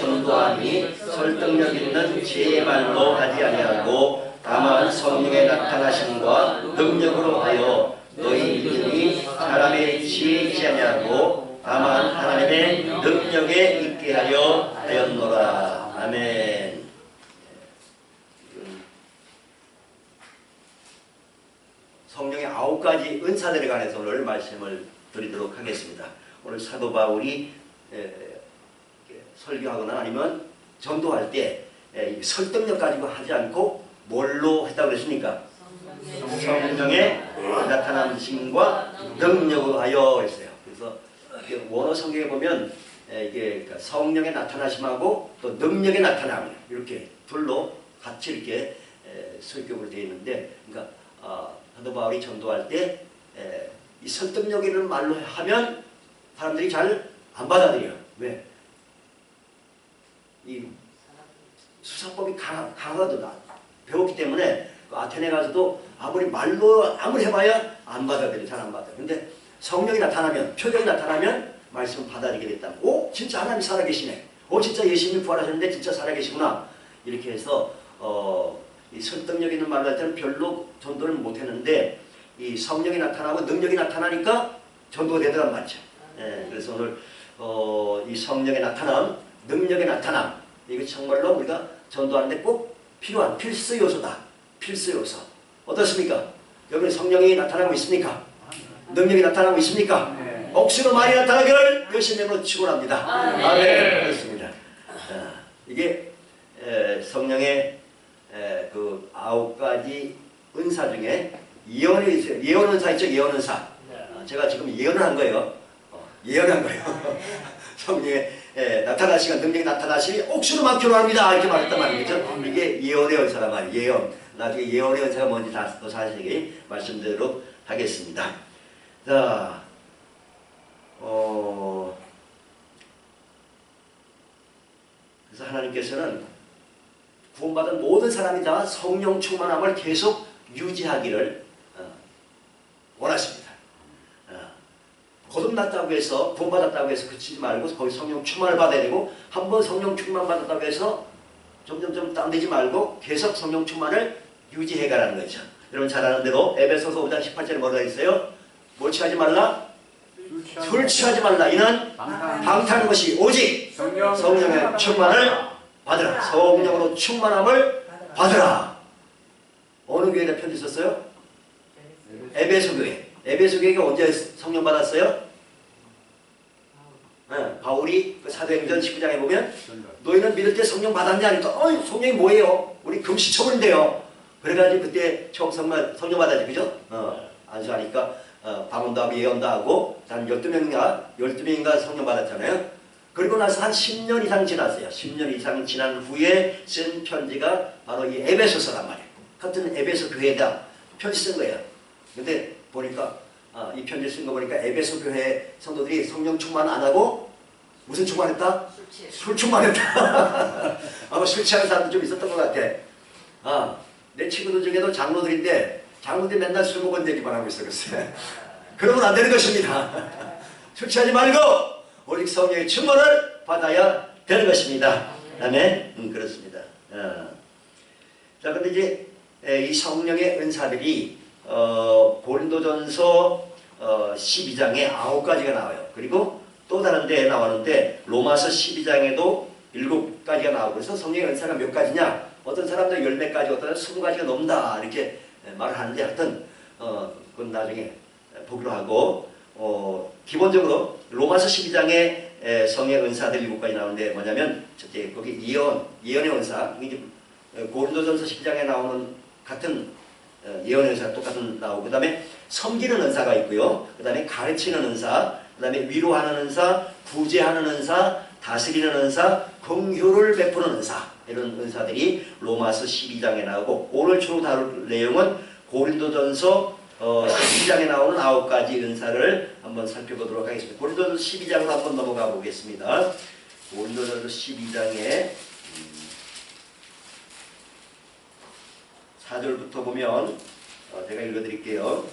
전도함이 설득력 있는 제 말로 하지 아니하고 다만 성령의 나타나심과 능력으로 하여 너희 믿음이 사람의 지혜에 있지 아니하고 다만 하나님의 능력에 있게 하였노라. 아멘. 성령의 9가지 은사들에 관해서 오늘 말씀을 드리도록 하겠습니다. 오늘 사도 바울이 설교하거나 아니면 전도할 때 설득력 가지고 하지 않고 뭘로 했다고 했습니까? 성령의 나타남심과 능력으로 하여 했어요. 그래서 원어 성경에 보면 이게 성령의 나타나심하고 또 능력의 나타남 이렇게 둘로 같이 이렇게 설교로 되어 있는데, 그러니까 사도 바울이 전도할 때 이 설득력이라는 말로 하면 사람들이 잘 안 받아들여요. 왜? 이 수사법이 강하거든. 배웠기 때문에 아테네 가서도 아무리 말로 해봐야 안 받아들여. 잘 안 받아. 근데 성령이 나타나면, 표정이 나타나면 말씀을 받아들이게 됐다. 오, 진짜 하나님 살아계시네. 오, 진짜 예수님이 부활하셨는데 진짜 살아계시구나. 이렇게 해서 이 설득력 있는 말로 할 때는 별로 전도를 못했는데 이 성령이 나타나고 능력이 나타나니까 전도가 되더란 말이죠. 그래서 오늘 이 성령의 나타남, 능력의 나타남, 이거 정말로 우리가 전도하는데 꼭 필요한 필수 요소다. 필수 요소. 어떻습니까? 여러분 성령이 나타나고 있습니까? 능력이 나타나고 있습니까? 억수로 많이 나타나기를 열심히 축원합니다. 아멘. 그렇습니다. 이게 성령의 그 9가지 은사 중에 예언이 있어요. 예언 은사 있죠? 예언 은사. 제가 지금 예언을 한 거예요. 예언한 거예요. 성령의 나타나시가 능력이 나타나시니 억수로 막히려 합니다. 이렇게 말했단 말이죠. 이게 예언의 은사란 말이에요. 예언. 나중에 예언의 은사가 뭔지 더 자세히 말씀드리도록 하겠습니다. 자, 그래서 하나님께서는 구원받은 모든 사람이 다 성령 충만함을 계속 유지하기를 원하십니다. 거듭났다고 해서 구원받았다고 해서 그치지 말고 거기 성령 충만을 받아야 되고, 한번 성령 충만 받았다고 해서 점점점 다운되지 말고 계속 성령 충만을 유지해가라는 거죠. 여러분 잘 아는 대로 에베소서 5장 18절에 뭐가 있어요? 뭘 취하지 말라? 술 취하지 말라. 이는 방탕한 것이 오직 성령의 충만을 받으라. 성령으로 충만함을 받으라. 어느 교회에 편지 썼어요? 에베소 교회. 에베소 교회가 언제 성령 받았어요? 바울이 그 사도행전 19장에 보면 너희는 믿을 때 성령 받았냐 하니까 성령이 뭐예요? 우리 금시초문인데요. 그래가지고 그때 처음 성령 받았지, 그죠? 안수하니까 방언도 하고 예언도 하고 한 12명인가 성령 받았잖아요. 그리고 나서 한 10년 이상 지났어요. 10년 이상 지난 후에 쓴 편지가 바로 이 에베소서란 말이에요. 같은 에베소 교회에다 편지 쓴 거예요. 근데 보니까 이 편지 쓴 거 보니까 에베소 교회 성도들이 성령 충만 안 하고 무슨 충만했다? 술 충만했다. 아마 술 취하는 사람도 좀 있었던 것 같아. 내 친구들 중에도 장로들인데 장로들이 맨날 술 먹은 얘기만 하고 있었어요. 그러면 안 되는 것입니다. 술 취하지 말고 오직 성령의 충만을 받아야 되는 것입니다. 아멘. 그렇습니다. 자, 근데 이제 이 성령의 은사들이 고린도전서 12장에 9가지가 나와요. 그리고 또 다른 데에 나오는데 로마서 12장에도 7가지가 나오고, 그래서 성령의 은사가 몇 가지냐? 어떤 사람들 10몇 가지, 어떤 사람들 20가지가 넘다 이렇게 말을 하는데, 하여튼 그건 나중에 보기로 하고, 기본적으로 로마서 12장에 성령의 은사들 7가지 나오는데 뭐냐면, 첫째 거기 예언의 은사, 이게 고린도전서 12장에 나오는 같은 예언의 은사가 똑같은 나오고, 그 다음에 섬기는 은사가 있고요. 그 다음에 가르치는 은사, 그 다음에 위로하는 은사, 구제하는 은사, 다스리는 은사, 긍휼을 베푸는 은사, 이런 은사들이 로마서 12장에 나오고, 오늘 주로 다룰 내용은 고린도전서 12장에 나오는 9가지 은사를 한번 살펴보도록 하겠습니다. 고린도전서 12장으로 한번 넘어가 보겠습니다. 고린도전서 12장에 4절부터 보면 제가 읽어드릴게요.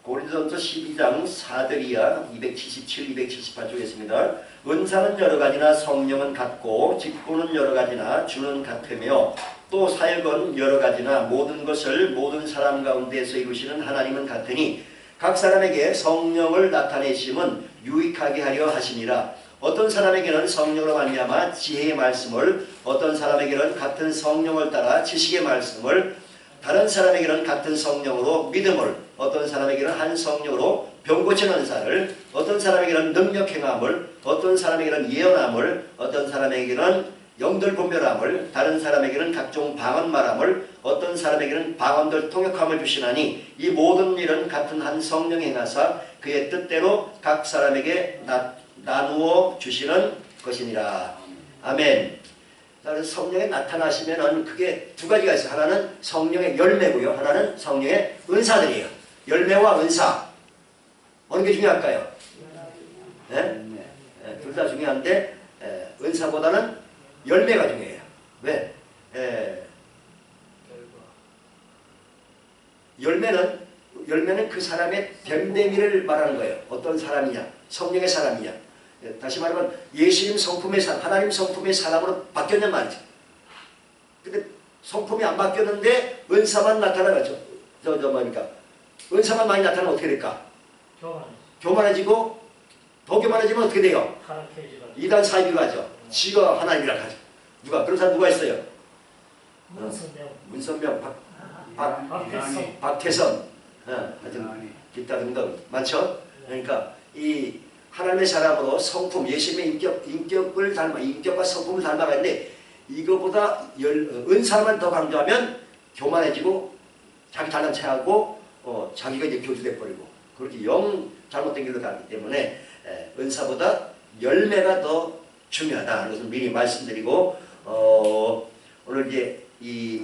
고린도전서 12장 4절이야 277, 278쪽에 있습니다. 은사는 여러 가지나 성령은 같고 직분은 여러 가지나 주는 같으며 또 사역은 여러 가지나 모든 것을 모든 사람 가운데서 이루시는 하나님은 같으니 각 사람에게 성령을 나타내심은 유익하게 하려 하시니라. 어떤 사람에게는 성령으로 말미암아 지혜의 말씀을, 어떤 사람에게는 같은 성령을 따라 지식의 말씀을, 다른 사람에게는 같은 성령으로 믿음을, 어떤 사람에게는 한 성령으로 병 고치는 은사를, 어떤 사람에게는 능력 행함을, 어떤 사람에게는 예언함을, 어떤 사람에게는 영들 분별함을, 다른 사람에게는 각종 방언 말함을, 어떤 사람에게는 방언들 통역함을 주시나니 이 모든 일은 같은 한 성령이 행하사 그의 뜻대로 각 사람에게 나누어 주시는 것이니라. 아멘. 성령에 나타나시면은 그게 두 가지가 있어요. 하나는 성령의 열매고요. 하나는 성령의 은사들이에요. 열매와 은사. 어느 게 중요할까요? 네? 네, 둘 다 중요한데 은사보다는 열매가 중요해요. 왜? 열매는 그 사람의 됨됨이를 말하는 거예요. 어떤 사람이냐, 성령의 사람이냐. 다시 말하면 예수님 성품의 사람, 하나님 성품의 사람으로 바뀌었냔 말이죠. 근데 성품이 안 바뀌었는데 은사만 나타나죠. 뭐니까 은사만 많이 나타나면 어떻게 될까? 교만해지고 더 교만해지면 어떻게 돼요? 이단 사이비로 하죠. 지가 하나님이라 하죠. 누가 그런 사람 누가 있어요? 문선명, 박태선, 하여튼 기타 등등 많죠. 그러니까 이 하나님의 사람으로 성품, 예수님의 인격을 닮아, 인격과 성품을 닮아가는데 이거보다 은사만 더 강조하면 교만해지고 자기 잘난 체하고 자기가 이제 교주돼 버리고 그렇게 영 잘못된 길로 가기 때문에 은사보다 열매가 더 중요하다는 것을 미리 말씀드리고 오늘 이제 이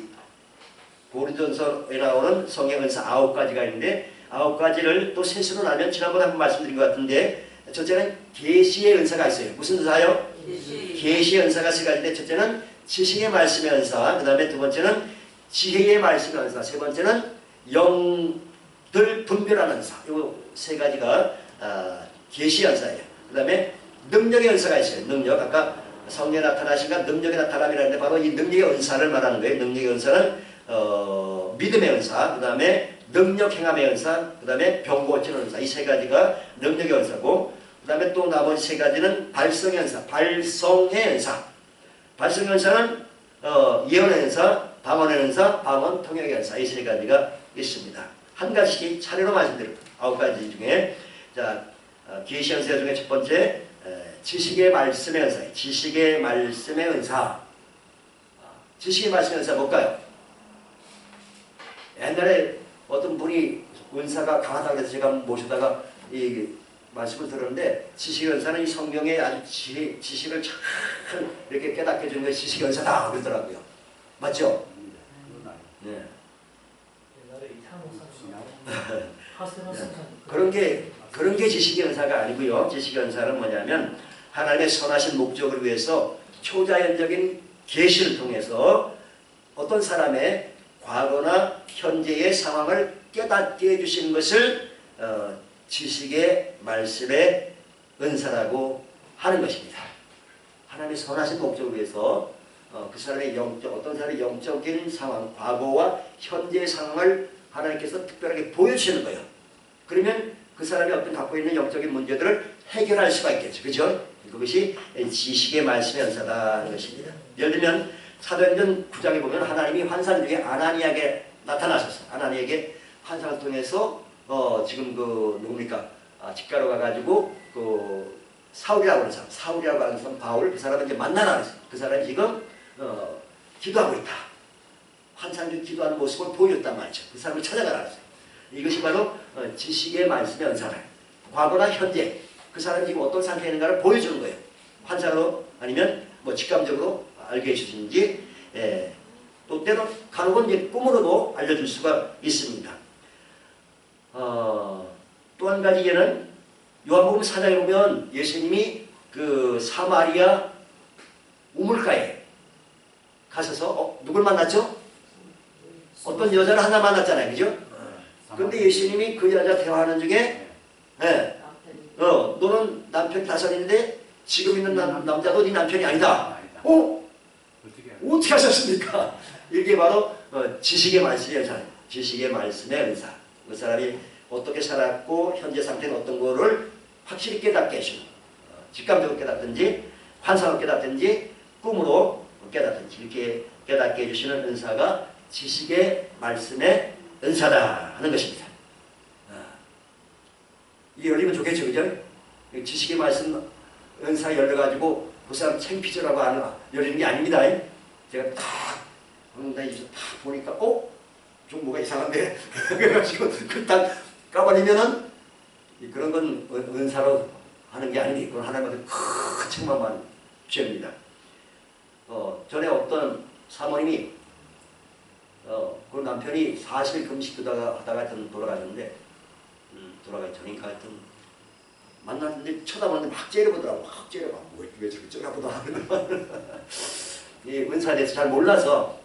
고린도전서에 나오는 성령 은사 9가지가 있는데 9가지를 또 셋으로 나누면 지난번에 한번 말씀드린 것 같은데 첫째는 계시의 은사가 있어요. 무슨 은사요? 계시의 은사가 3가지인데 첫째는 지식의 말씀의 은사, 그 다음에 두 번째는 지혜의 말씀의 은사, 세 번째는 영들 분별하는 은사. 이 3가지가 계시의 은사예요. 그 다음에 능력의 은사가 있어요. 능력. 아까 성령에 나타나시니까 능력의 나타남이라는데 바로 이 능력의 은사를 말하는 거예요. 능력의 은사는 믿음의 은사, 그 다음에 능력 행함의 은사, 그 다음에 병 고치는 은사. 이 3가지가 능력의 은사고 그 다음에 또 나머지 3가지는 발성의 은사, 발성의 은사. 발성의 은사는 예언의 은사, 방언의 은사, 방언 통역의 은사. 이 3가지가 있습니다. 한 가지씩 차례로 말씀드립니다. 9가지 중에 자 계시 은사 중에 첫 번째 지식의 말씀의 은사. 지식의 말씀의 은사. 지식의 말씀의 은사 뭘까요? 옛날에 어떤 분이 은사가 강하다고 해서 제가 모시다가 이 말씀을 들었는데 지식의 은사는 이 성경의 아주 지식을 잘 이렇게 깨닫게 해주는 게 지식의 은사다 그러더라고요. 맞죠? 네. 그런 게 지식의 은사가 아니고요. 지식의 은사는 뭐냐면 하나님의 선하신 목적을 위해서 초자연적인 계시를 통해서 어떤 사람의 과거나 현재의 상황을 깨닫게 해주시는 것을 지식의 말씀의 은사라고 하는 것입니다. 하나님의 선하신 목적을 위해서 그 사람의 어떤 사람의 영적인 상황, 과거와 현재의 상황을 하나님께서 특별하게 보여주시는 거예요. 그러면 그 사람이 어떤 갖고 있는 영적인 문제들을 해결할 수가 있겠죠. 그죠? 그것이 지식의 말씀의 은사라는 것입니다. 예를 들면 사도행전 9장에 보면 하나님이 환상 중에 아나니에게 나타나셨어요. 아나니에게 환상을 통해서 지금 누굽니까? 직가로 가가지고 사울이라고 하는 사람, 사울이라고 하는 사람 바울, 그 사람을 이제 만나라 그랬어요. 그 사람이 지금 기도하고 있다. 환상 중 기도하는 모습을 보여줬단 말이죠. 그 사람을 찾아가라 그랬어요. 이것이 바로 지식의 말씀의 은사다. 과거나 현재 그 사람이 지금 어떤 상태에 있는가를 보여주는 거예요. 환상으로 아니면 뭐 직감적으로 알게 해주시는지, 또 때로 간혹은 이제 꿈으로도 알려줄 수가 있습니다. 또 한 가지 예는 요한복음 4장에 보면 예수님이 그 사마리아 우물가에 가셔서 누굴 만났죠? 어떤 여자를 하나 만났잖아요. 그죠? 그런데 예수님이 그 여자 대화하는 중에 너는 남편 5인데 지금 있는 남자도 네 남편이 아니다. 어떻게 하셨습니까? 이게 바로 지식의 말씀의 은사, 지식의 말씀의 은사. 그 사람이 어떻게 살았고 현재 상태는 어떤 거를 확실히 깨닫게 해주는, 직감적으로 깨닫든지 환상으로 깨닫든지 꿈으로 깨닫든지 이렇게 깨닫게 해주시는 은사가 지식의 말씀의 은사다 하는 것입니다. 이게 열리면 좋겠죠, 그죠? 지식의 말씀 은사 열려가지고 그 사람 창피절하고 안 열리는 게 아닙니다. 제가 딱 보니까 좀 뭐가 이상한데 그래가지고 딱 까버리면은 그런 건 은사로 하는 게 아니니 그건 하나님한테 큰 책망만 죄입니다. 전에 어떤 사모님이 그 남편이 40일 금식 하다가 하여튼 돌아가셨는데 돌아가기 전인가 하여튼 만났는데 쳐다보는데 막 째려보더라고. 막 째려봐. 왜 저렇게 째려보더라. 이 은사에 대해서 잘 몰라서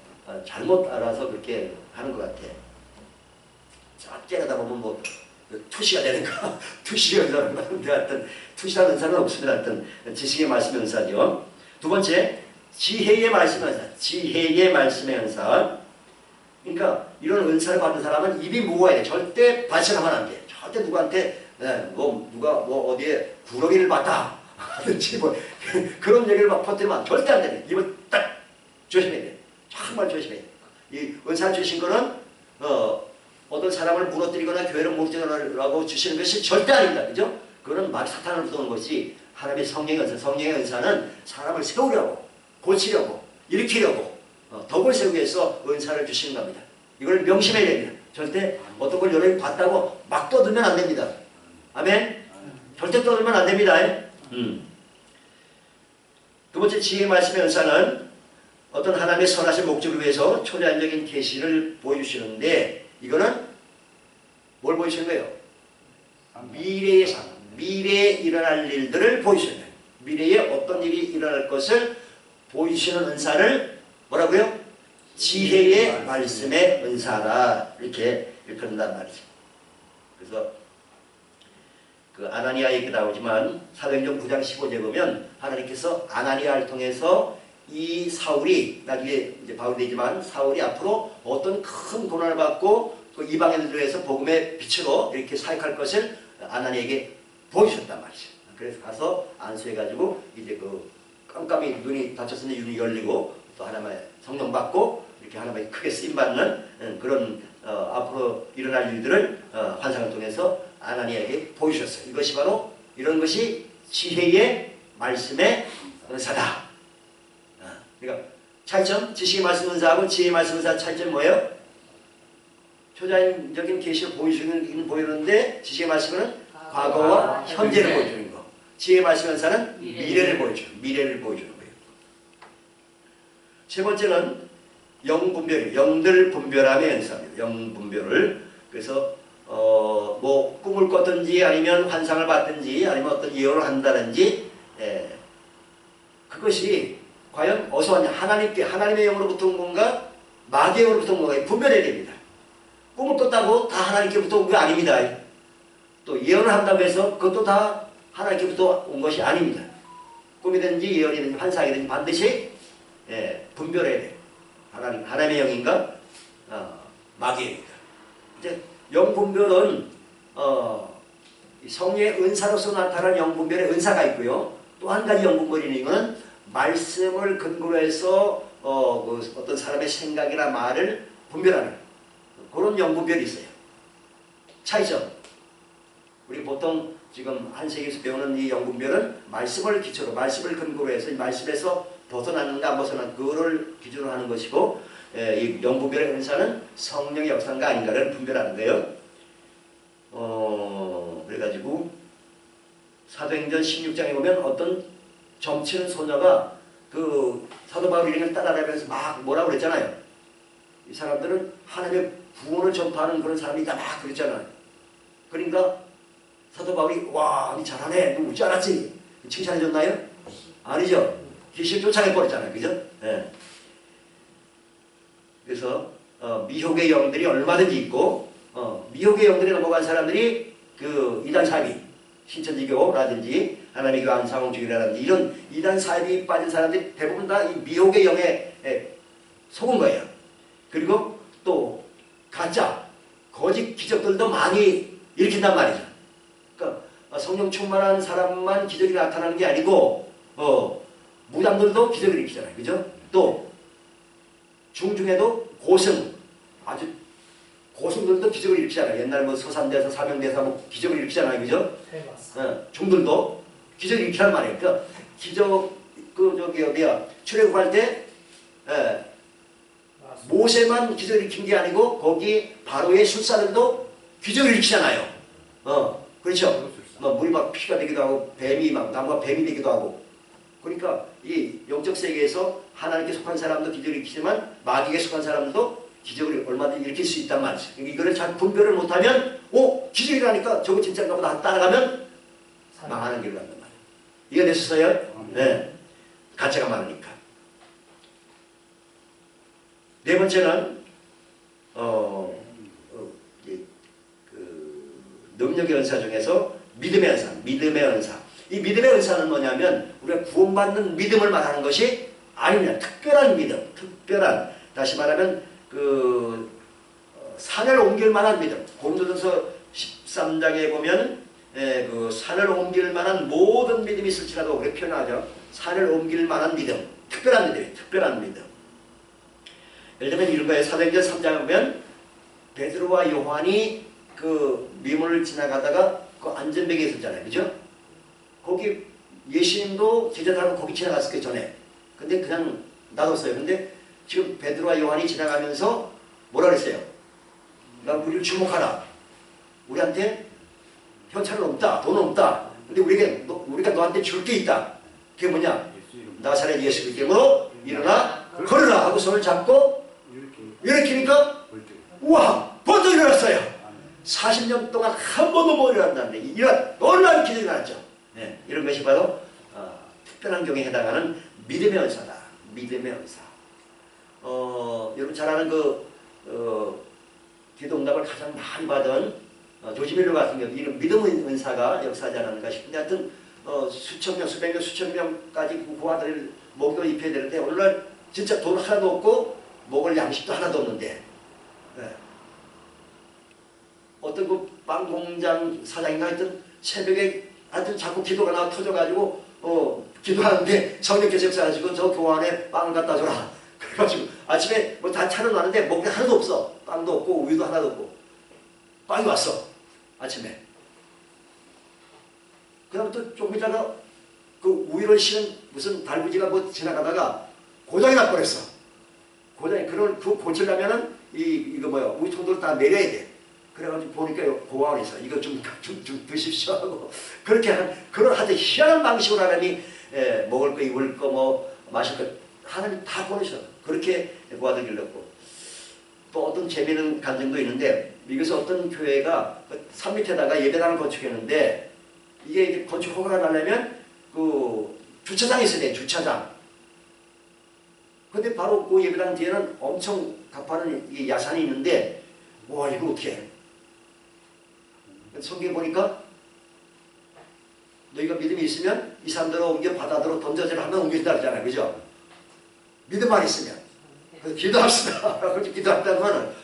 잘못 알아서 그렇게 하는 것 같아. 쫙 째려다 보면 뭐 투시가 되는가? 투시가 되는가? 하여튼 투시라는 은사는 없습니다. 하여튼 지식의 말씀의 은사죠. 두 번째, 지혜의 말씀의 은사. 지혜의 말씀의 은사. 그러니까 이런 은사를 받는 사람은 입이 무거워야 돼. 절대 발설하면 안 돼. 절대 누구한테 누가 어디에 구렁이를 봤다 하든지 뭐 그런 얘기를 막 퍼뜨리면 절대 안 돼. 입을 딱 조심해야 돼. 정말 조심해야 돼. 이 은사를 주신 거는 어떤 사람을 무너뜨리거나 교회를 무너뜨리라고 주시는 것이 절대 아닙니다. 그죠? 그거는 막 사탄을 쏘는 것이 하나님의 성령의 은사. 성령의 은사는 사람을 세우려고, 고치려고, 일으키려고, 덕을 세우기 위해서 은사를 주시는 겁니다. 이걸 명심해야 됩니다. 절대 어떤 걸 여러분이 봤다고 막 떠들면 안 됩니다. 아멘? 절대 떠들면 안 됩니다. 두 번째 지혜의 말씀의 은사는 어떤 하나님의 선하신 목적을 위해서 초자연적인 계시를 보여주시는데 이거는 뭘 보여주시는 거예요? 미래의 상, 미래에 일어날 일들을 보여주시는 거예요. 미래에 어떤 일이 일어날 것을 보여주시는 은사를 뭐라고요? 지혜의 말씀의 은사라 이렇게 일컫는단 말이죠. 그래서 그 아나니아 얘기 나오지만 사도행전 9장 15절에 보면 하나님께서 아나니아를 통해서 이 사울이 나중에 이제 바울이 되지만 사울이 앞으로 어떤 큰 고난을 받고 그 이방인들을 위해서 복음의 빛으로 이렇게 사역할 것을 아나니아에게 보여주셨단 말이죠. 그래서 가서 안수해가지고 이제 그 깜깜이 눈이 닫혔으니 눈이 열리고 또 하나님의 성령 받고 이렇게 하나님의 크게 쓰임받는 그런 앞으로 일어날 일들을 환상을 통해서 아나니아에게 보여주셨어요. 이것이 바로 이런 것이 지혜의 말씀의 은사다. 그러니까 차이점, 지식의 말씀 은사하고 지혜의 말씀 은사 차이점 뭐예요? 초자연적인 계시를 보여주는데 지식의 말씀은 과거와 현재를 보여주는 거. 지혜의 말씀 은사는 미래를 보여주는 거예요. 세 번째는 영분별, 영들 분별함의 은사입니다. 영분별을. 그래서 뭐 꿈을 꿨든지 아니면 환상을 봤든지 아니면 어떤 예언을 한다든지 그것이 과연 어디서 왔냐? 하나님의 영으로부터 온 건가? 마귀의 영으로부터 온 건가? 분별해야 됩니다. 꿈을 꿨다고 다 하나님께부터 온 게 아닙니다. 또 예언을 한다고 해서 그것도 다 하나님께부터 온 것이 아닙니다. 꿈이든지 예언이든지 환상이든지 반드시 분별해야 돼요. 하나님의 영인가? 마귀의 영인가? 이제 영분별은 성령의 은사로서 나타난 영분별의 은사가 있고요. 또 한 가지 영분별인 이거는 말씀을 근거로 해서 어떤 사람의 생각이나 말을 분별하는 그런 영분별이 있어요. 차이점. 우리 보통 지금 한세기에서 배우는 이 영분별은 말씀을 기초로, 말씀을 근거로 해서 이 말씀에서 벗어났는가 안 벗어났는가 그거를 기준으로 하는 것이고 이 영분별의 은사는 성령의 역사인가 아닌가를 분별하는 거예요. 그래가지고 사도행전 16장에 보면 어떤 점치는 소녀가 그 사도 바울 일행을 따라다니면서 막 뭐라고 그랬잖아요. 이 사람들은 하나님의 구원을 전파하는 그런 사람이다 막 그랬잖아요. 그러니까 사도 바울이 와, 니 잘하네. 너 울지 않았지? 칭찬해줬나요? 아니죠. 귀신 쫓아내버렸잖아요. 그죠? 네. 그래서 미혹의 영들이 얼마든지 있고 미혹의 영들이 넘어간 사람들이 그 이단 사비 신천지교라든지 하나님의 교회 안상홍주의라든지 이런 이단 사이비 빠진 사람들이 대부분 다 이 미혹의 영에 속은 거예요. 그리고 또 가짜 거짓 기적들도 많이 일으킨단 말이죠. 그러니까 성령 충만한 사람만 기적이 나타나는 게 아니고 무당들도 기적을 일으키잖아요. 그죠? 또 중중에도 고승 아주 고승들도 기적을 일으키잖아요. 옛날 뭐 서산대사 사명대사 뭐 기적을 일으키잖아요. 그죠? 중들도 기적을 일으키란 말이에요. 그러니까 기적 출애굽할 때 모세만 기적을 일으킨 게 아니고 거기 바로의 술사들도 기적을 일으키잖아요. 그렇죠. 물이 막 피가 되기도 하고 뱀이 막 나무가 뱀이 되기도 하고. 그러니까 이 영적 세계에서 하나님께 속한 사람도 기적을 일으키지만 마귀에 속한 사람도 기적을 얼마든지 일으킬 수 있단 말이죠. 이거를 잘 분별을 못하면 기적이라니까 저거 진짜인가 보다 따라가면 망하는 길을 간단 말이에요. 이해되셨어요? 네. 가짜가 많으니까. 네 번째는 능력의 은사 중에서 믿음의 은사, 믿음의 은사. 이 믿음의 은사는 뭐냐면 우리가 구원받는 믿음을 말하는 것이 아닙니다. 특별한 믿음, 특별한 다시 말하면 산을 옮길 만한 믿음. 고린도전서 13장에 보면 그 산을 옮길 만한 모든 믿음이 있을지라도 그렇게 표현하죠. 산을 옮길 만한 믿음, 특별한 믿음이에요. 특별한 믿음. 예를 들면 이런 거예요. 사도행전 3장에 보면 베드로와 요한이 그 미문을 지나가다가 그 안전뱅이에 있었잖아요. 그죠? 거기 예수님도 제자들하고 거기 지나갔을 때 전에. 근데 그냥 놔뒀어요. 근데 지금 베드로와 요한이 지나가면서 뭐라 그랬어요? 나 우리를 주목하라. 우리한테 현찰은 없다. 돈은 없다. 근데 우리가 너한테 줄 게 있다. 그게 뭐냐? 나사렛 예수 그리스도로 일어나 걸으라 하고 손을 잡고 일으키니까 우와! 번쩍 일어났어요. 40년 동안 한 번도 못 일어났다는데 이런 놀라운 기적이 나왔죠. 네, 이런 것이 바로 특별한 경우에 해당하는 믿음의 은사다. 믿음의 은사. 여러분 잘 아는 기도응답을 가장 많이 받은 조지밀러 같은 경우 이런 믿음의 은사가 역사하지 않았는가 싶은데 하여튼 수천 명, 수백 명, 수천 명까지 구하들 먹이도 입혀야 되는데 오늘날 진짜 돈 하나도 없고 먹을 양식도 하나도 없는데 어떤 그 빵 공장 사장인가 하여튼 새벽에 하여튼 자꾸 기도가 나와 터져가지고 기도하는데 성령께서 역사하시고 저 교환에 빵을 갖다 줘라. 그래가지고 아침에 뭐 다 차려놨는데 먹을 게 하나도 없어. 빵도 없고 우유도 하나도 없고 빵이 왔어. 아침에. 그 다음 또 조금 있다가 그 우유를 실은 무슨 달구지가 뭐 지나가다가 고장이 나버렸어. 고장이 그 고치려면은 이거 뭐야 우유 통도를 다 내려야 돼. 그래가지고 보니까 고아원에 있어. 이거 좀 드십시오 하고 그렇게 그런 하여튼 희한한 방식으로 하나님이 먹을 거 입을 거 뭐 마실 거 하나님 다 보내셔. 그렇게 고아들 길렀고 또 어떤 재미있는 간증도 있는데 미국에서 어떤 교회가 산 밑에다가 예배당을 건축했는데 이게 건축 허가가 나려면 그 주차장이 있어야 돼. 주차장. 근데 바로 그 예배당 뒤에는 엄청 가파른 이 야산이 있는데 와 이거 어떻게 해? 성경에 보니까 너희가 믿음이 있으면 이 사람들을 옮겨 바다로 던져지라 하면 옮겨진다 그러잖아요. 그죠? 믿음만 있으면. 그래서 기도합시다. 그렇게 기도한다면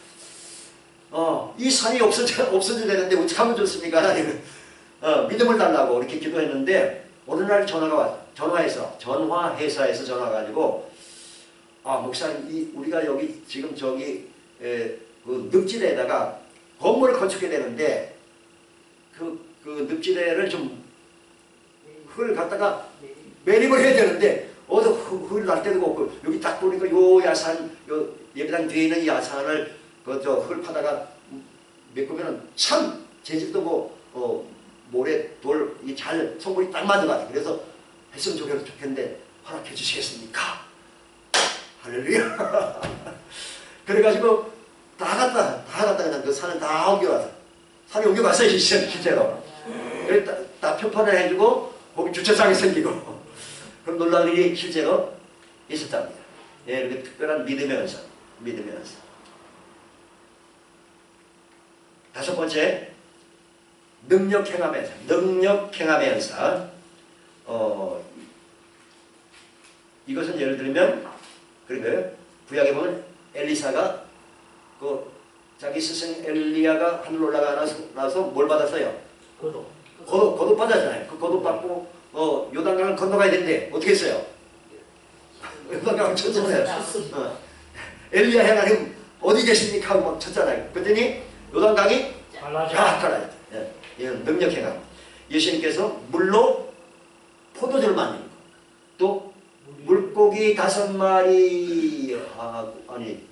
이 산이 없어져야 되는데 어떻게 하면 좋습니까? 하나님은 믿음을 달라고 이렇게 기도했는데 어느 날 전화해서 전화회사에서 전화가 가지고 목사님 우리가 여기 지금 저기 그 늪지대에다가 건물을 건축해야 되는데 그 늪지대를 좀 흙을 갖다가 매립을 해야 되는데 어디서 흙을 날 데도 없고 여기 딱 보니까 요 야산 요 예배당 뒤에 있는 야산을 저 흙을 파다가 메꾸면은 참 재질도 모래 돌이 잘 성분이 딱 맞는 것 같아요. 그래서 했으면 좋겠는데 허락해 주시겠습니까? 할렐루야. 그래가지고 다 갔다 그냥 그 산을 다 옮겨와서 산에 옮겨갔어요. 실제로. 그래서 다 편판을 해주고 거기 주차장이 생기고 그럼 놀라운 일이 실제로 있었답니다. 예, 이렇게 특별한 믿음의 은사. 믿음의 은사. 다섯 번째 능력 행함의 연사. 능력 행함의 연사. 이것은 예를 들면 그러니까요. 구약에 보면 엘리사가 그 자기 스승 엘리야가 하늘 올라가 나서 뭘 받았어요? 거듭 받았잖아요. 그 거듭 받고 요단강을 건너가야 되는데 어떻게 했어요? 요단강을 쳤잖아요. 엘리야 하나님 어디 계십니까? 하고 막 쳤잖아요. 그랬더니 요단강이 갈라졌어요. 이런 능력 행함. 예수님께서 물로 포도주를 만드는 거. 또 물고기 5마리 아니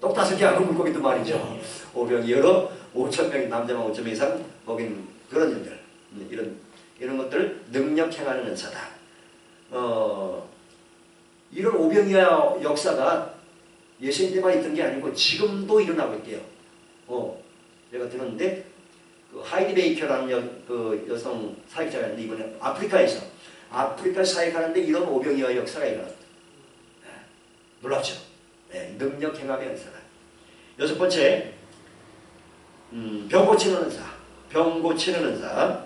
떡 5개 하고 물고기도 말이죠. 오병이 여러 5,000명 남자만 5,000명 이상 먹인 그런 일들 이런 것들 능력 행하는 은사다. 이런 오병이어 역사가 예수님 때만 있던 게 아니고 지금도 일어나고 있대요. 제가 들었는데 그 하이디 베이커라는 그 여성 사역자가 있는데 이번에 아프리카 사역하는데 이런 오병이어 역사가 일어났다. 놀랍죠? 능력 행함의 은사다. 6번째 병 고치는 은사. 병 고치는 은사.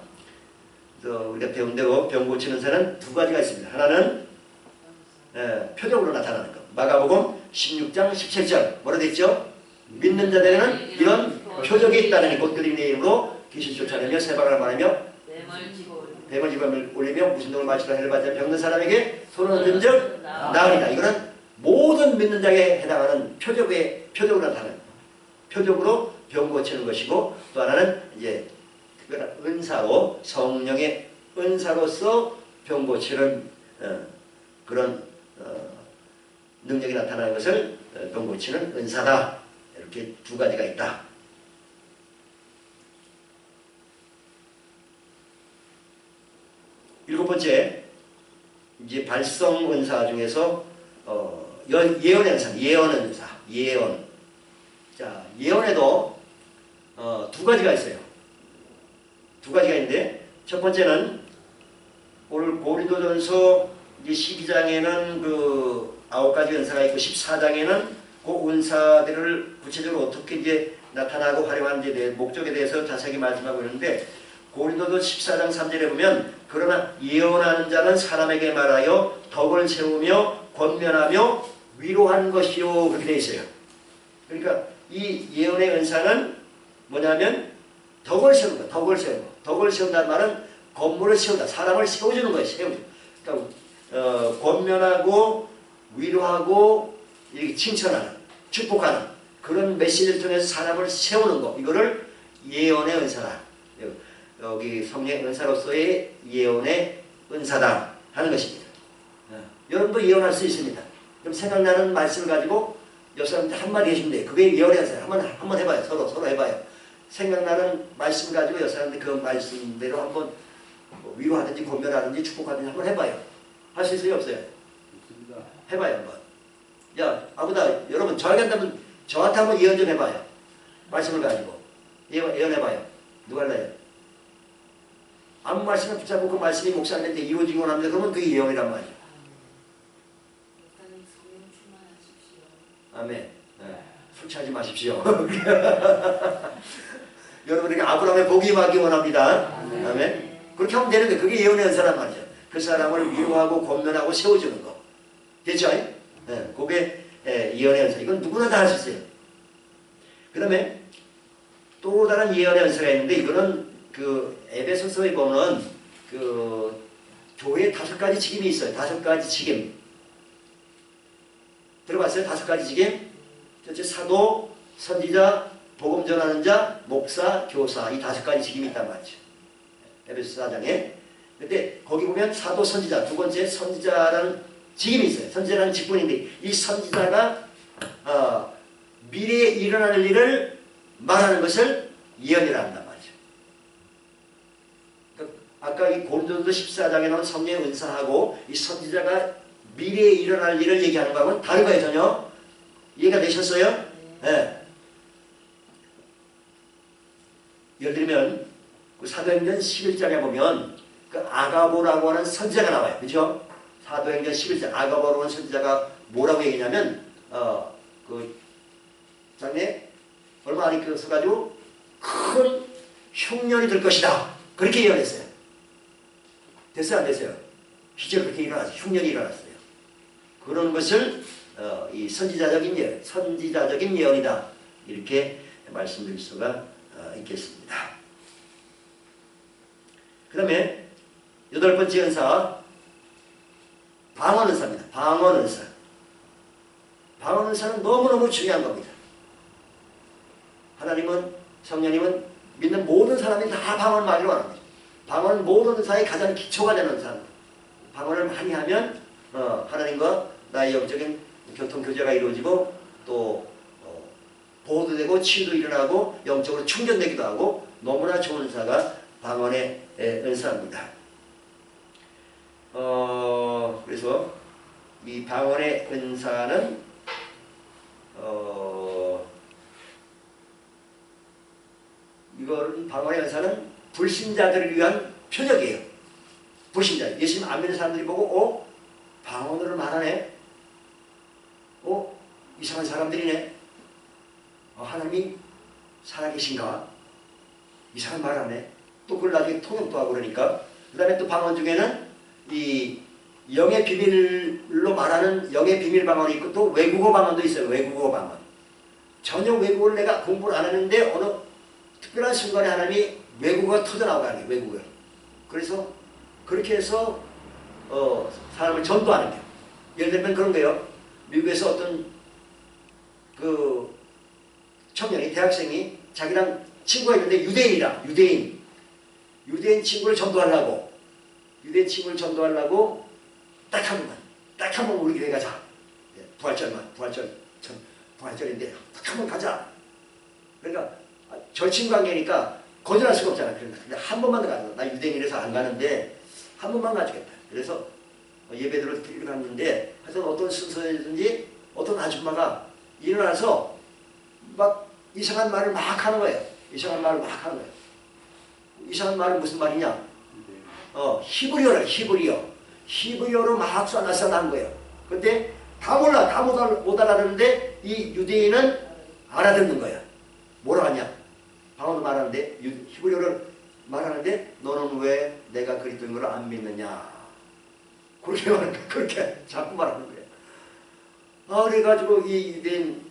우리가 배운 대로 병 고치는 은사는 두 가지가 있습니다. 하나는 표적으로 나타나는 것. 마가복음 16장 17절 뭐라 되어 있죠? 믿는 자들에는 이런 표적이 있다는 곧 그들의 이름으로 귀신 쫓아내며 세방을 말하며 뱀을 집어 올리며 무슨 동을 마시라 해를 받지 병든 사람에게 손을 얹은 즉 나으리다. 이거는 모든 믿는 자에게 해당하는 표적으로 나타나는 표적으로 병 고치는 것이고, 또 하나는 이제 특별한 은사로 성령의 은사로서 병 고치는 그런 능력이 나타나는 것을 병 고치는 은사다. 이렇게 두 가지가 있다. 일곱 번째, 이제 발성 은사 중에서 예언 은사, 예언. 자, 예언에도 두 가지가 있어요. 두 가지가 있는데, 첫 번째는 오늘 고린도전서 12장에는 그 9가지 은사가 있고 14장에는 그 은사들을 구체적으로 어떻게 이제 나타나고 활용하는지에 대해 목적에 대해서 자세하게 말씀하고 있는데, 고린도서 14장 3절에 보면 그러나 예언하는 자는 사람에게 말하여 덕을 세우며 권면하며 위로하는 것이요, 그렇게 되어 있어요. 그러니까 이 예언의 은사는 뭐냐면 덕을 세우는 거, 덕을 세우는 거. 덕을 세운다는 말은 건물을 세운다, 사람을 세워주는 거예요. 세워주는. 그러니까 권면하고 위로하고 이렇게 칭찬하는, 축복하는 그런 메시지를 통해서 사람을 세우는 거, 이거를 예언의 은사다. 여기 성령의 은사로서의 예언의 은사다 하는 것입니다. 여러분도 예언할 수 있습니다. 그럼 생각나는 말씀을 가지고 옆 사람한테 한마디 해주면 돼요. 그게 예언의 은사예요. 한번 해봐요. 서로 해봐요. 생각나는 말씀을 가지고 옆 사람한테 그 말씀대로 한번 위로하든지 권면하든지 축복하든지 한번 해봐요. 할 수 있어요? 없어요? 없습니다. 해봐요. 한번. 야, 아무나 여러분 저한테 한번 예언 좀 해봐요. 말씀을 가지고 예언해봐요. 누가 할래요? 아무 말씀을 붙잡고 그 말씀이 목사님한테 이루어지고 합니다. 그러면 그게 예언이란 말이에요. 아멘. 술 취하지 마십시오. 여러분에게 아브라함의 복이 임하기 원합니다. 아멘. 그렇게 하면 되는데 그게 예언의 은사란 말이죠. 그 사람을 위로하고 권면하고 세워주는 거. 됐죠? 그게 예언의 은사. 이건 누구나 다 할 수 있어요. 그 다음에 또 다른 예언의 은사가 있는데, 이거는 그 에베소서에 보면 그 교회에 5가지 직임이 있어요. 5가지 직임. 들어봤어요? 5가지 직임? 첫째 사도, 선지자, 복음 전하는 자, 목사, 교사, 이 5가지 직임이 있단 말이죠. 에베소 4장에. 근데 거기 보면 사도, 선지자, 두 번째 선지자라는 직임이 있어요. 선지자라는 직분인데, 이 선지자가 미래에 일어날 일을 말하는 것을 예언이라 한단 말이죠. 그러니까 아까 이 고린도서 14장에 나온 성령의 은사하고 이 선지자가 미래에 일어날 일을 얘기하는 거하고는 다른 거예요, 전혀. 이해가 되셨어요? 네. 예를 들면 그 사도행전 11장에 보면 그 아가보라고 하는 선지자가 나와요. 그렇죠? 사도행전 11장 아가보라고 하는 선지자가 뭐라고 얘기냐면 그 장래 얼마 안 있어가지고 큰 흉년이 될 것이다. 그렇게 예언했어요. 됐어요? 안 됐어요? 실제로 그렇게 일어났어요. 흉년이 일어났어요. 그런 것을 이 선지자적인 예언이다. 이렇게 말씀드릴 수가 있겠습니다. 그 다음에 8번째 은사, 방언은사입니다. 방언은사. 방언은사는 너무너무 중요한 겁니다. 하나님은, 성령님은 믿는 모든 사람이 다 방언을 많이 원합니다. 방언은 모든 은사의 가장 기초가 되는 은사입니다. 방언을 많이 하면 하나님과 나의 영적인 교통교제가 이루어지고 또 보호도 되고 치유도 일어나고 영적으로 충전되기도 하고 너무나 좋은 은사가 방언의 은사입니다. 그래서 이 방언의 은사는 이거는 방언의 은사는 불신자들을 위한 표적이에요. 불신자, 예수님 안 믿는 사람들이 보고 방언으로 말하네. 이상한 사람들이네. 하나님이 살아계신가? 이상한 말 하네. 또 그걸 나중에 통역도 하고 그러니까. 그 다음에 또 방언 중에는 이 영의 비밀로 말하는 영의 비밀 방언이 있고 또 외국어 방언도 있어요. 외국어 방언. 전혀 외국어를 내가 공부를 안 했는데 어느 특별한 순간에 하나님이 외국어가 터져나오게 하는 거예요. 외국어. 그래서 그렇게 해서 사람을 전도하는 거예요. 예를 들면 그런 거예요. 미국에서 어떤 그 청년이, 대학생이 자기랑 친구가 있는데 유대인 친구를 전도하려고 딱 한 번 우리 교회 가자. 부활절인데 딱 한 번 가자. 그러니까 절친 관계니까 거절할 수가 없잖아. 근데 한 번만 더 가자. 나 유대인이라서 안 가는데 한 번만 가주겠다. 그래서 예배드리러 데리러 갔는데 하여튼 어떤 순서든지 어떤 아줌마가 일어나서 막 이상한 말을 막 하는 거예요. 이상한 말은 무슨 말이냐? 히브리어래. 히브리어로 막 쏴나한 거예요. 근데 다 몰라. 다 못 알아듣는데 이 유대인은 알아듣는 거야. 뭐라 하냐? 방언도 말하는데 히브리어를 말하는데 너는 왜 내가 그리스도인 걸 안 믿느냐? 그렇게 말하는 거야. 그렇게 자꾸 말하는 거야. 그래가지고 이 유대인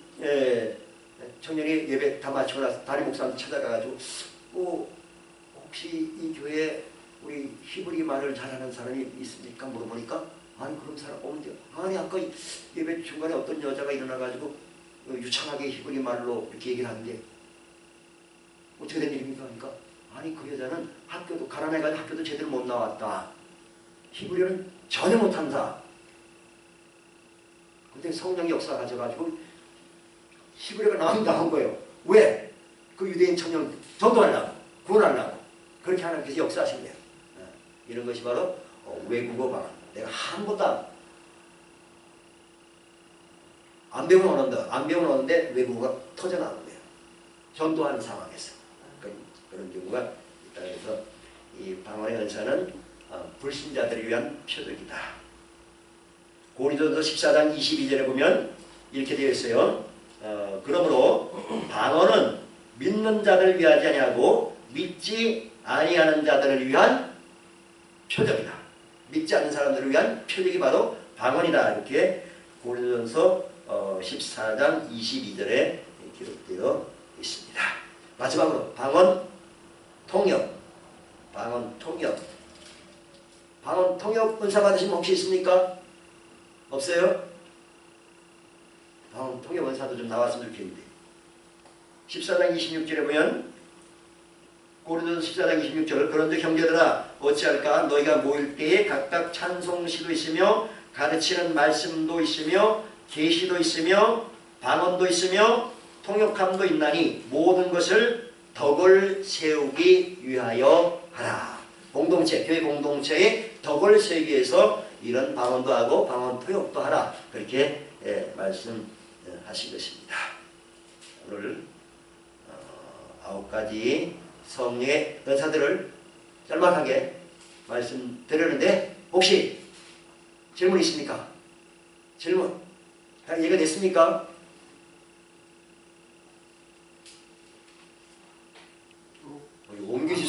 청년이 예배 다 마치고 나서 담임 목사님 찾아가가지고 혹시 이 교회에 우리 히브리 말을 잘하는 사람이 있습니까? 물어보니까 아니 그런 사람 없는데요. 아니 아까 예배 중간에 어떤 여자가 일어나가지고 유창하게 히브리 말로 이렇게 얘기를 하는데 어떻게 된 일입니까? 그러니까 아니 그 여자는 학교도 가난해가지고 학교도 제대로 못 나왔다. 히브리어는 전혀 못한다. 근데 성령의 역사가 가져가지고 히브리어가 나온 거예요. 왜? 그 유대인 청년 전도하려고, 구원하려고. 그렇게 하나님께서 역사하신 거예요. 이런 것이 바로 외국어 방언. 내가 한 번도 안 배우는 언어인데 외국어가 터져나오는 거예요. 전도하는 상황에서. 그런 경우가 있다. 그래서 이 방언의 은사는 불신자들을 위한 표적이다. 고린도서 14장 22절에 보면 이렇게 되어 있어요. 그러므로 방언은 믿는 자들을 위하지 아니하고 믿지 아니하는 자들을 위한 표적이다. 믿지 않는 사람들을 위한 표적이 바로 방언이다. 이렇게 고린도전서 14장 22절에 기록되어 있습니다. 마지막으로 방언 통역. 방언 통역 은사 받으신 분 혹시 있습니까? 없어요? 방언 통역 은사도 좀 나왔으면 좋겠는데 14장 26절에 보면 고린도서 14장 26절 그런즉 형제들아 어찌할까 너희가 모일 때에 각각 찬송시도 있으며 가르치는 말씀도 있으며 계시도 있으며 방언도 있으며 통역함도 있나니 모든 것을 덕을 세우기 위하여 하라. 공동체, 교회 공동체의 덕을 세우기 위해서 이런 방언도 하고 방언 통역도 하라. 그렇게 말씀하신 것입니다. 오늘 9가지 성령의 은사들을 짤막하게 말씀드렸는데 혹시 질문 있습니까? 질문 다 이해가 됐습니까?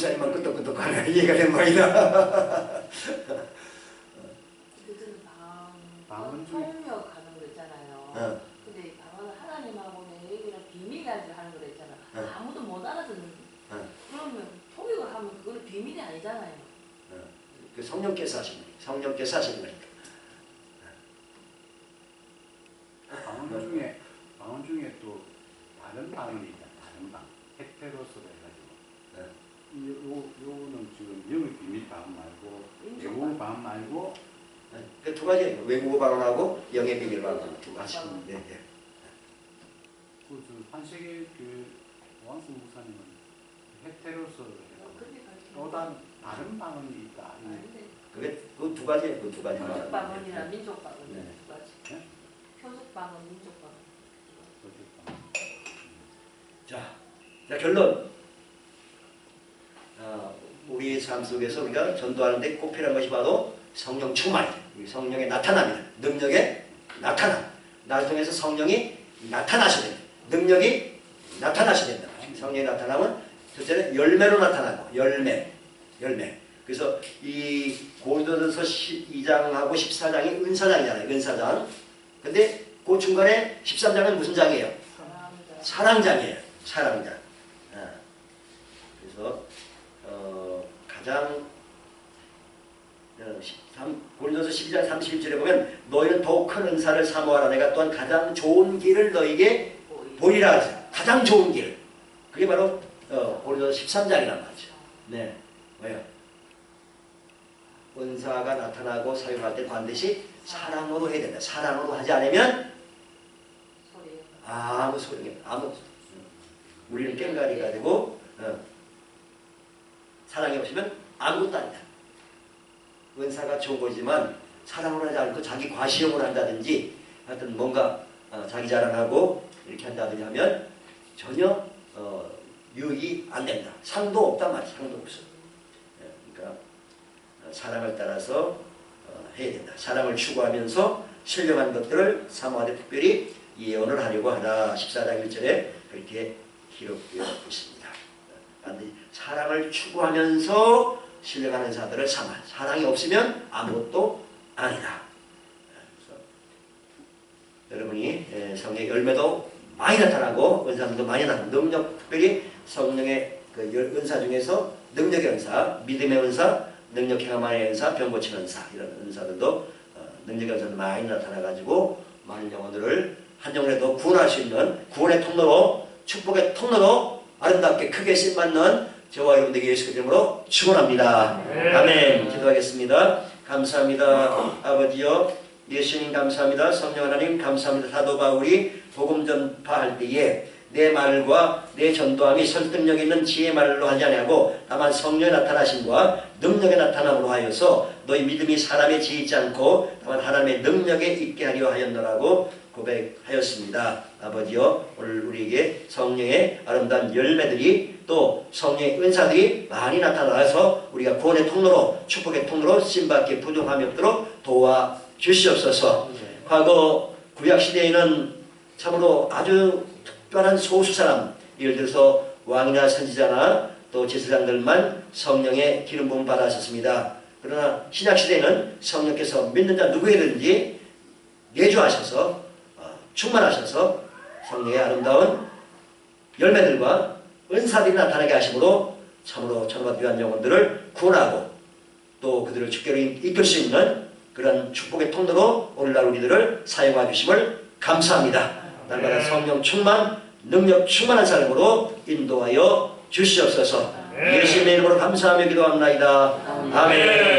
목사님만 끄떡끄떡하네. 이해가 된 말이다. 그들은 방언 중에 통역하는 거 있잖아요. 근데 방언은 하나님하고 내 얘기를 비밀이 아니라 하는 거 있잖아. 아무도 못 알아듣는 거. 그러면 통역을 하면 그거는 비밀이 아니잖아요. 그 성령께서 하신 거니까. 성령께서 하신 거니까. 방언 중에 또 다른 방언이 있다. 다른 방. 헤테로스로 해가지고. 요거는 지금 영의 비밀 방언 말고 외국 방언 말고. 그 두 가지 외국어 방언하고 영의 비밀 방언 두 가지. 네, 네. 그 한세계 그 왕수 목사님은 헤테로스로 해가지고 또 다른 방언이 있다. 그게 그 두 가지, 그 두 가지. 표적 방언이나 민족 방언 네. 두 가지. 네? 표적 방언, 민족 방언. 자 결론. 우리 삶 속에서 우리가 전도하는데 꼭 필요한 것이 바로 성령 충만이다. 성령의 나타남이다. 능력의 나타남. 나를 통해서 성령이 나타나셔야 된다. 능력이 나타나셔야 된다. 성령의 나타남은 첫째는 열매로 나타나고 열매. 그래서 이 고린도전서 12장하고 14장이 은사장이잖아요. 은사장. 근데 그 중간에 13장은 무슨 장이에요? 사랑장이에요. 사랑장. 그래서 가장 고린도서 12장 31절에 보면 너희는 더욱 큰 은사를 사모하라. 내가 또한 가장 좋은 길을 너희에게 보이라 하세요. 가장 좋은 길. 그게 바로 고린도서 13장이란 말이죠. 네, 뭐예요? 은사가 나타나고 사용할 때 반드시 사랑으로 해야 된다. 사랑으로 하지 않으면 아무 소용이 아무. 우리는 깽가리가 되고 사랑이 없으면 아무것도 아니다. 은사가 좋은 거지만 사랑을 하지 않고 자기 과시욕을 한다든지 하여튼 뭔가 자기 자랑하고 이렇게 한다든지 하면 전혀 유익이 안 된다. 상도 없단 말이야. 상도 없어. 그러니까 사랑을 따라서 해야 된다. 사랑을 추구하면서 신령한 것들을 사모하되 특별히 예언을 하려고 하다. 14장 1절에 그렇게 기록되어 있습니다. 반드시 사랑을 추구하면서 신령한 은사들을 삼아. 사랑이 없으면 아무것도 아니다. 여러분이 성령의 열매도 많이 나타나고 은사들도 많이 나타나고 능력, 특별히 성령의 그 은사 중에서 능력의 은사, 믿음의 은사, 능력 행함의 은사, 병 고치는 은사 이런 은사들도 능력의 은사도 많이 나타나가지고 많은 영혼들을 한 영혼에도 구원할 수 있는 구원의 통로로 축복의 통로로 아름답게 크게 쓰임받는 저와 여러분들에게 예수 이름으로 축원합니다. 아멘. 기도하겠습니다. 감사합니다. 아버지여 예수님 감사합니다. 성령 하나님 감사합니다. 사도 바울이 복음 전파할 때에 내 말과 내 전도함이 설득력 있는 지혜의 말로 하지 아니하고 다만 성령의 나타나심과 능력의 나타남으로 하여서 너희 믿음이 사람에 지있지 않고 다만 하나님의 능력에 있게 하려 하였노라고 고백하였습니다. 아버지여 오늘 우리에게 성령의 아름다운 열매들이 또 성령의 은사들이 많이 나타나서 우리가 구원의 통로로 축복의 통로로 쓰임받기에 부족함이 없도록 도와주시옵소서. 과거 구약시대에는 참으로 아주 특별한 소수 사람, 예를 들어서 왕이나 선지자나 또 제사장들만 성령의 기름 부음 받았었습니다. 그러나 신약시대에는 성령께서 믿는 자 누구에든지 내주하셔서 충만하셔서 성령의 아름다운 열매들과 은사들이 나타나게 하심으로 참으로 천과 귀한 영혼들을 구원하고 또 그들을 주께로 이끌 수 있는 그런 축복의 통로로 오늘날 우리들을 사용해 주심을 감사합니다. 날마다 성령 충만, 능력 충만한 삶으로 인도하여 주시옵소서. 예수님의 이름으로 감사하며 기도합나이다. 아멘.